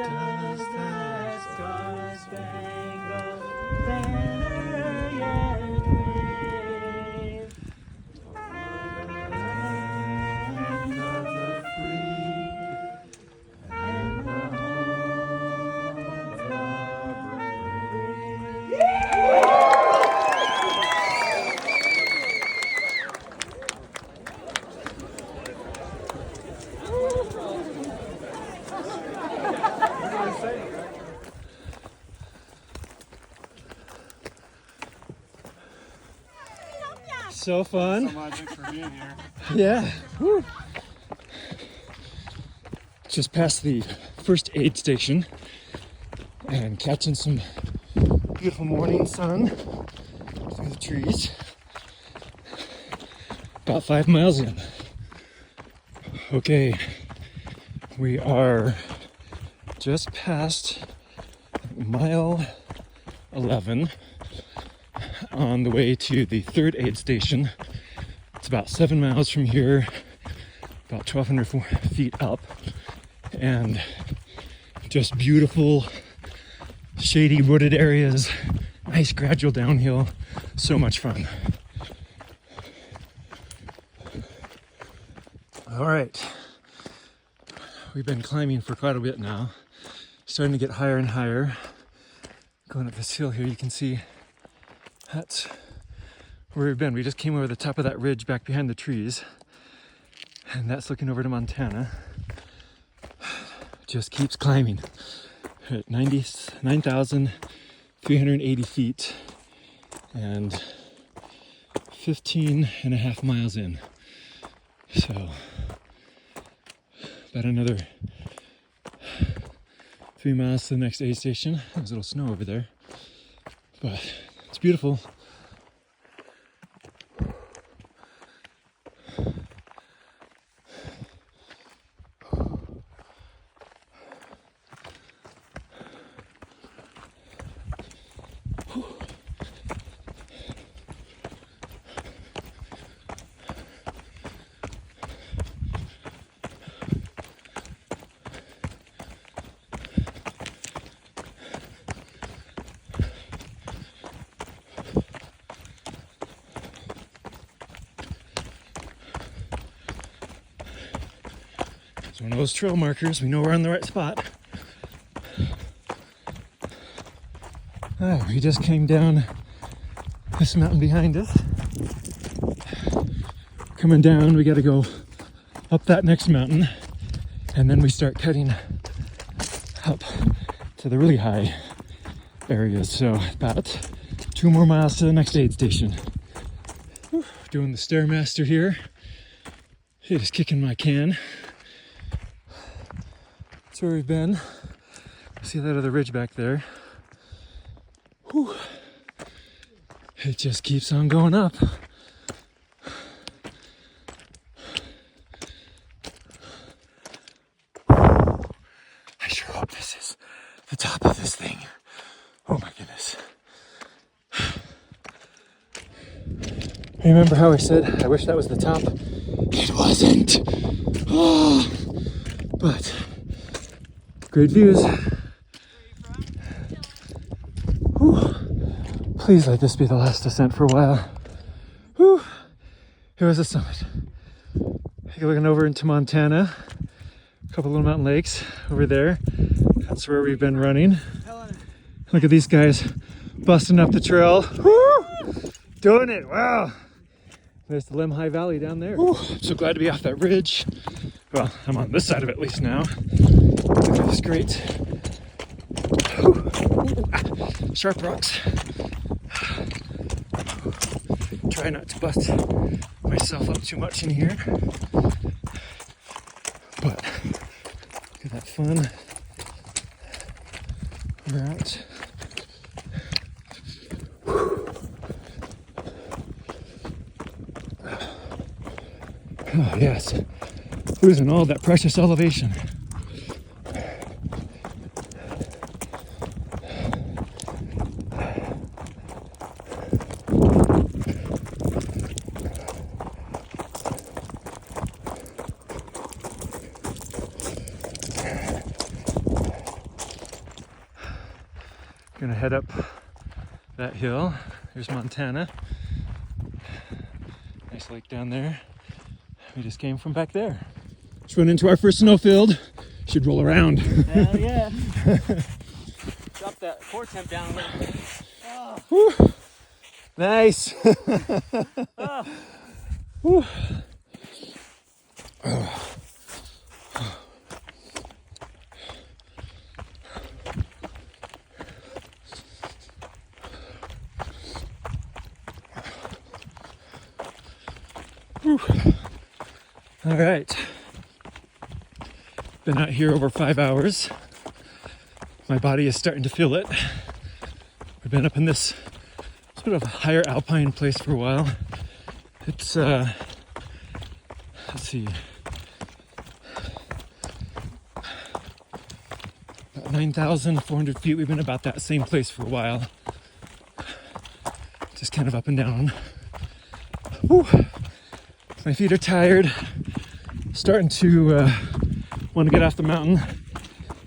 does the star-spangled banner yet wave? Land of the free and the home of the brave. So fun. So much, thanks for being here. Yeah. Woo. Just past the first aid station and catching some beautiful morning sun through the trees. About 5 miles in. Okay, we are just past mile 11 on the way to the third aid station. It's about 7 miles from here, about 1,200 feet up, and just beautiful, shady, wooded areas, nice gradual downhill, so much fun. All right, we've been climbing for quite a bit now, starting to get higher and higher. Going up this hill here, you can see that's where we've been. We just came over the top of that ridge back behind the trees, and that's looking over to Montana. Just keeps climbing at 9,380 feet and 15 and a half miles in. So about another 3 miles to the next aid station. There's a little snow over there, but it's beautiful. It's one of those trail markers. We know we're on the right spot. We just came down this mountain behind us. Coming down, we got to go up that next mountain, and then we start cutting up to the really high areas. So about 2 more miles to the next aid station. Whew. Doing the Stairmaster here. It is kicking my can. That's where we've been. See that other ridge back there? Whew. It just keeps on going up. I sure hope this is the top of this thing. Oh my goodness. Remember how I said I wish that was the top? It wasn't. Oh, but great views. Whew. Please let this be the last descent for a while. Whew. Here was the summit. Looking over into Montana. A couple little mountain lakes over there. That's where we've been running. Look at these guys busting up the trail. Woo! Doing it, wow. There's the Lemhi Valley down there. Woo. I'm so glad to be off that ridge. Well, I'm on this side of it at least now. Look at this great. Sharp rocks. Try not to bust myself up too much in here. But look at that fun route. Oh yes, losing all that precious elevation. Gonna head up that hill. There's Montana. Nice lake down there. We just came from back there. Just went into our first snowfield. Should roll around. Hell yeah. Drop that core temp down a little bit. Oh. Whew. Nice. Oh. Whew. Whew. All right. Been out here over 5 hours. My body is starting to feel it. We've been up in this sort of higher alpine place for a while. It's let's see, about 9,400 feet. We've been about that same place for a while. Just kind of up and down. Whew. My feet are tired. Starting to want to get off the mountain,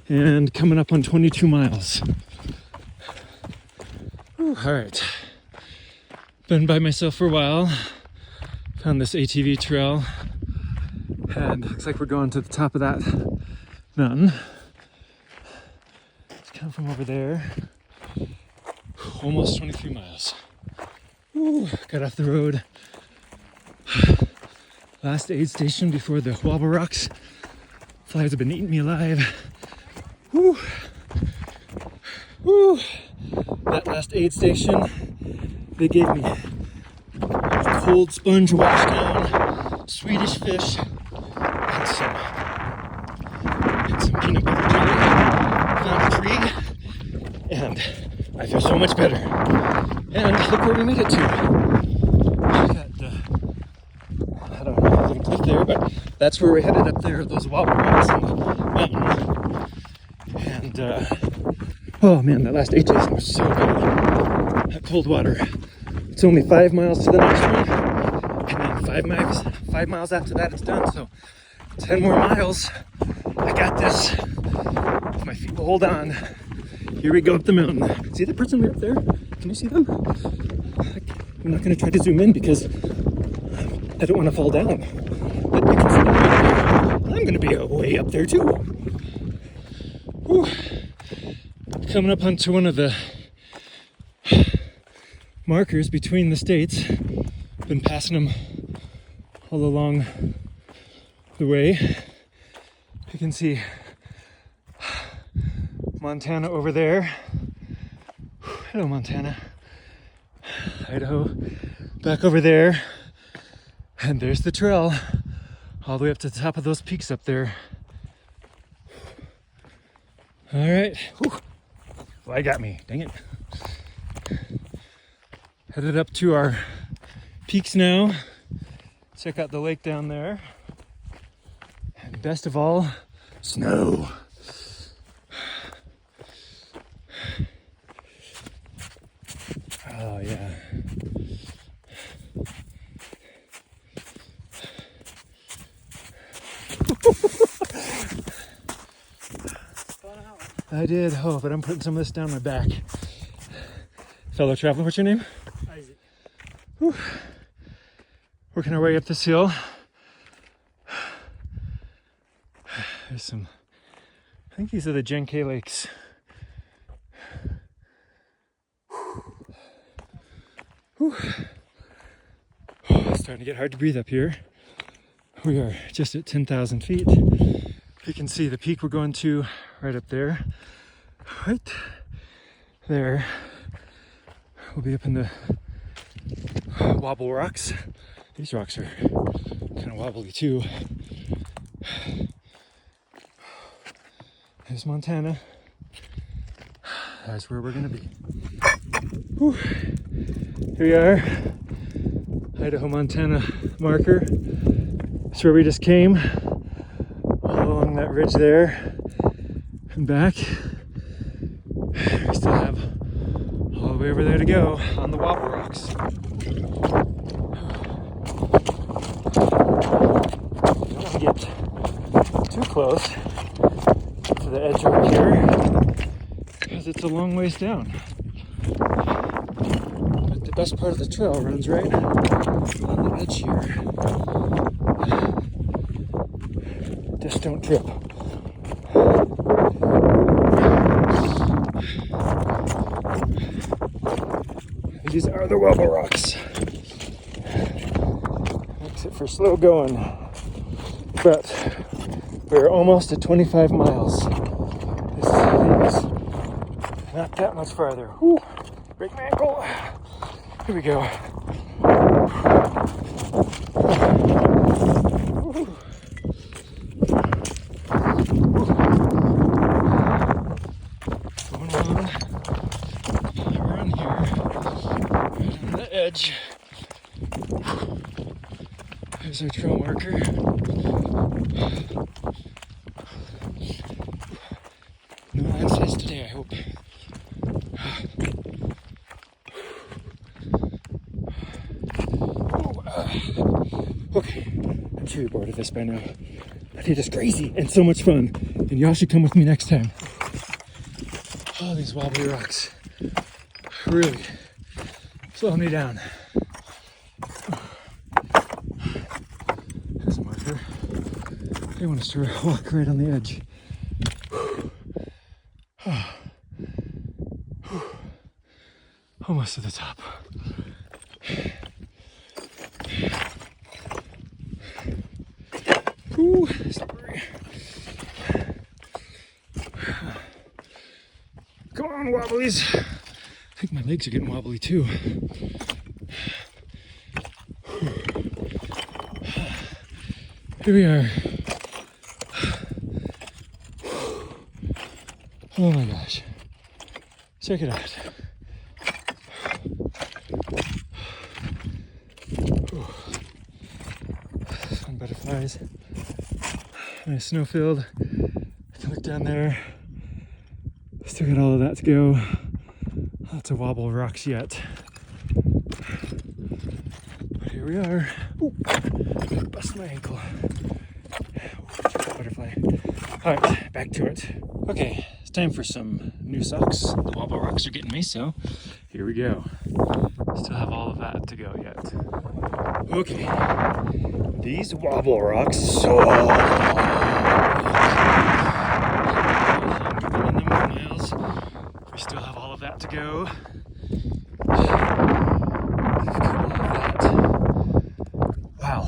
and coming up on 22 miles. Whew. All right. Been by myself for a while. Found this ATV trail, and looks like we're going to the top of that mountain. It's come from over there. Almost 23 miles. Whew. Got off the road. Last aid station before the wobble rocks. Flies have been eating me alive. Whew. Whew. That last aid station, they gave me a cold sponge wash down, Swedish fish, and some peanut butter jelly. Found a tree, and I feel so much better. And look where we made it to. I don't know, a little cliff there, but that's where we're headed up there, those wobble rocks on the mountain. And, oh man, that last 8 days was so good. That cold water. It's only 5 miles to the next one, and then 5 miles after that it's done, so 10 more miles. I got this. If my feet will hold on. Here we go up the mountain. See that person right up there? Can you see them? I'm not going to try to zoom in because I don't want to fall down. But you can see them right there. I'm going to be way up there too. Whew. Coming up onto one of the markers between the states. Been passing them all along the way. You can see Montana over there. Hello, Montana. Idaho back over there. And there's the trail all the way up to the top of those peaks up there. All right. Whew. Well, I got me. Dang it. Headed up to our peaks now. Check out the lake down there. And best of all, snow. Oh, yeah. I did. Oh, but I'm putting some of this down my back. Fellow traveler, what's your name? Isaac. Whew. Working our way up this hill. There's some, I think these are the Genkai Lakes. Whew. Oh, it's starting to get hard to breathe up here. We are just at 10,000 feet. You can see the peak we're going to right up there. Right there. We'll be up in the wobble rocks. These rocks are kind of wobbly too. There's Montana. That's where we're gonna be. Whew. Here we are, Idaho, Montana marker. That's where we just came, all along that ridge there and back. We still have all the way over there to go on the wobble rocks. Don't want to get too close to the edge over here, because it's a long ways down. But the best part of the trail runs right on the edge here. Just don't trip. These are the wobble rocks. Makes it for slow going. But we're almost at 25 miles. This is not that much farther. Whew. Break my ankle. Here we go. Going on a run here. Right on the edge. There's our trail marker. No landslides today, I hope. Okay, I'm sure you're bored of this by now. But it is crazy and so much fun, and y'all should come with me next time. Oh, these wobbly rocks really slowing me down. There's a marker. They want us to walk right on the edge. Almost to the top. Ooh, slippery. Come on, wobblies. I think my legs are getting wobbly too. Here we are. Oh my gosh. Check it out. Fun butterflies. Nice snow field. I can look down there. Still got all of that to go. Lots of wobble rocks yet. But here we are. Ooh, bust my ankle. Butterfly. Alright, back to it. Okay, it's time for some new socks. The wobble rocks are getting me, so here we go. Still have all of that to go yet. Okay, these wobble rocks so miles. We still have all of that to go. Wow.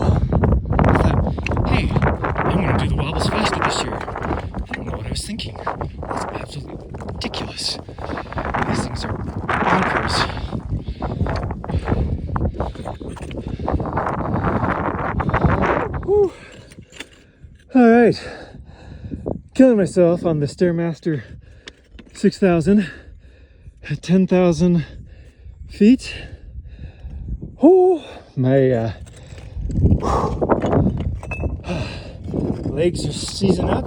Hey, I'm gonna do the wobbles faster this year. I don't know what I was thinking. That's absolutely ridiculous. These things are bonkers. Whew. All right, killing myself on the Stairmaster 6000 at 10,000 feet. Oh, my legs are seizing up.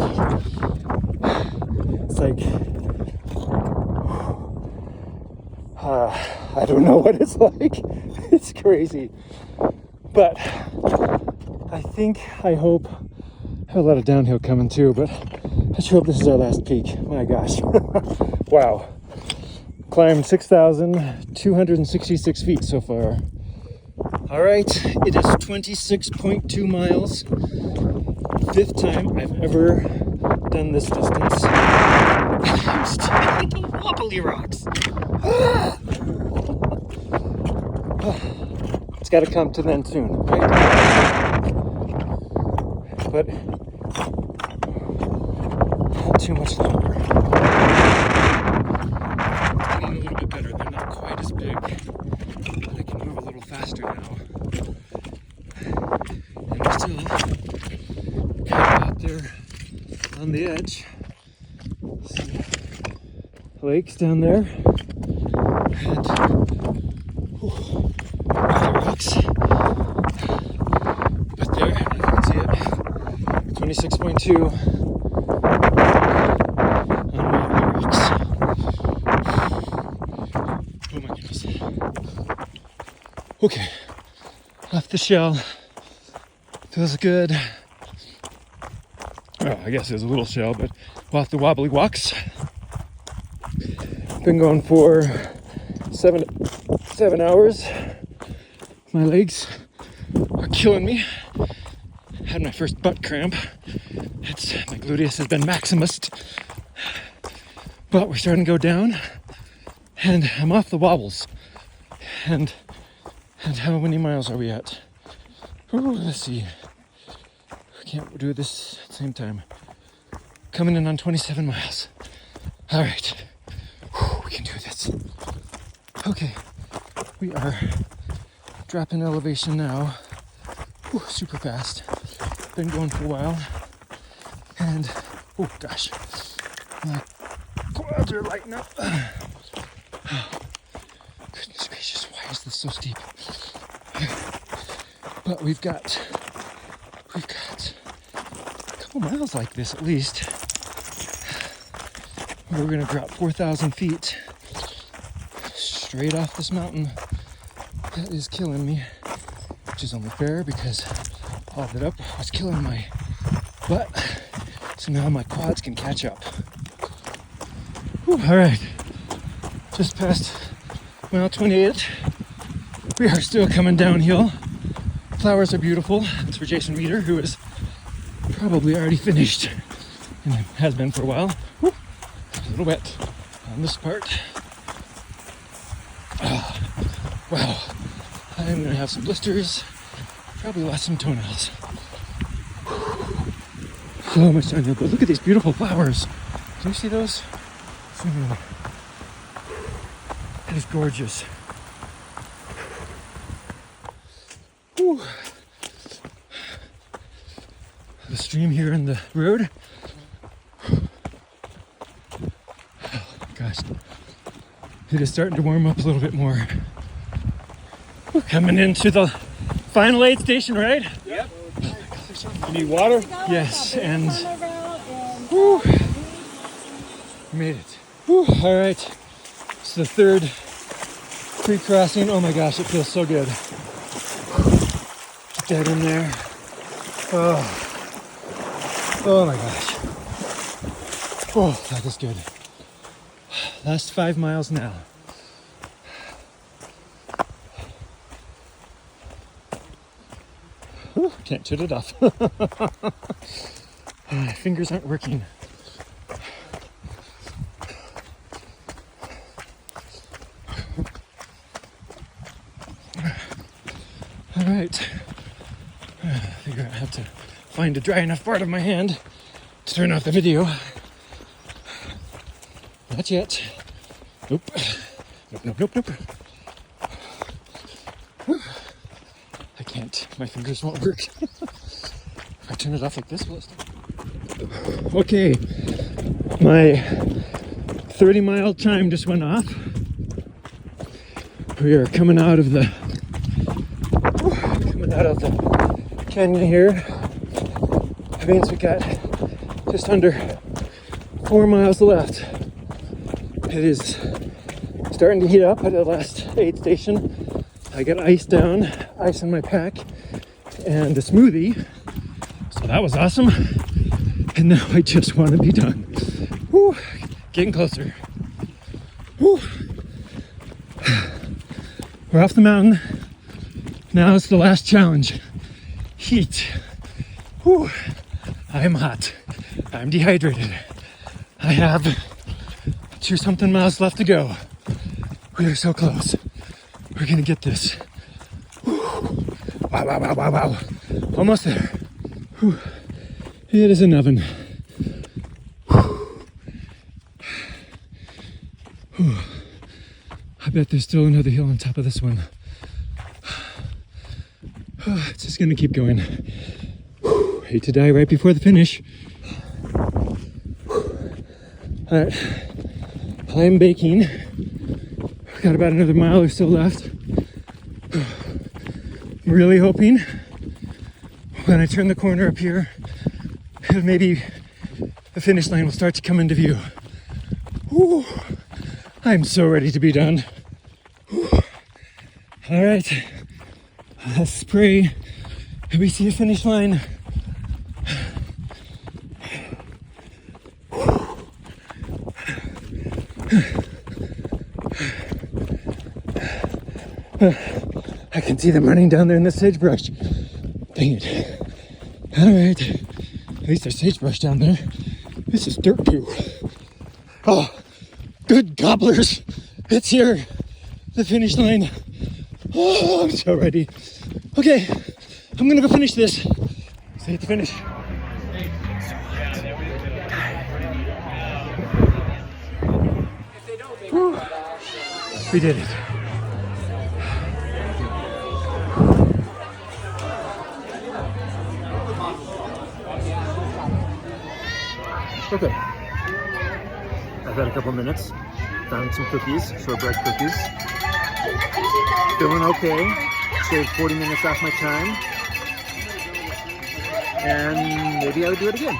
It's like I don't know what it's like. It's crazy, but I hope, I have a lot of downhill coming too, but I sure hope this is our last peak. My gosh. Wow. Climbed 6,266 feet so far. All right, it is 26.2 miles. 5th time I've ever done this distance. I'm still hitting wobbly rocks. It's got to come to an end soon, right? But not too much longer. It's getting a little bit better. They're not quite as big. But I can move a little faster now. And we're still kind of out there on the edge. See lakes down there. And rocks. But there, you can see it. 26.2 on wobbly rocks. Oh my goodness. Okay, off the shell. Feels good. Oh, I guess there's a little shell, but off the wobbly walks. Been going for 7 hours. My legs are killing me. Had my first butt cramp. My gluteus has been maximus. But we're starting to go down, and I'm off the wobbles. And how many miles are we at? Ooh, let's see. I can't do this at the same time. Coming in on 27 miles. All right. Whew, we can do this. Okay. We are dropping elevation now. Whew, super fast. Been going for a while. And, oh gosh. My quads are lighting up. Goodness gracious, why is this so steep? But we've got a couple miles like this at least. We're gonna drop 4,000 feet straight off this mountain. That is killing me, which is only fair because all of it up was killing my butt. So now my quads can catch up. Whew, all right, just past mile 28. We are still coming downhill. Flowers are beautiful. That's for Jason Reeder, who is probably already finished and has been for a while. Whew, a little wet on this part. Oh, wow, I'm gonna have some blisters. Probably lost some toenails. So much downhill, but look at these beautiful flowers. Do you see those? That is gorgeous. Whew. The stream here in the road. Oh, gosh. It is starting to warm up a little bit more. We're coming into the final aid station, right? Yep. You need water? Yes, and whew, made it. Whew, all right, it's the third creek crossing. Oh my gosh, it feels so good. Get that in there. Oh my gosh. Oh, that is good. Last 5 miles now. Whew, can't shut it off. My fingers aren't working. All right. I figure I have to find a dry enough part of my hand to turn off the video. Not yet. Nope. Nope. I can't. My fingers won't work. If I turn it off like this, will it stop? Okay. My 30-mile time just went off. We are coming out of the canyon here. That means we got just under 4 miles left. It is starting to heat up at the last aid station. I got ice down, ice in my pack, and a smoothie. So that was awesome. And now I just want to be done. Whew, getting closer. Whew. We're off the mountain. Now it's the last challenge. Heat. Whew. I'm hot. I'm dehydrated. I have 2-something miles left to go. We are so close. We're gonna get this. Whew. Wow. Almost there. Whew. It is an oven. Whew. I bet there's still another hill on top of this one. It's just gonna keep going. Hate to die right before the finish. Alright, I'm baking. Got about another mile or so left. I'm really hoping when I turn the corner up here, maybe the finish line will start to come into view. Whew. I'm so ready to be done. Alright. Let's pray that we see a finish line. I can see them running down there in the sagebrush. Dang it. All right. At least there's sagebrush down there. This is dirt too. Oh, good gobblers. It's here. The finish line. Oh, I'm so ready. Okay, I'm gonna go finish this. See you at the finish. Whew. We did it. Okay, I've had a couple minutes, found some cookies, shortbread cookies. Feeling okay, saved 40 minutes off my time, and maybe I would do it again.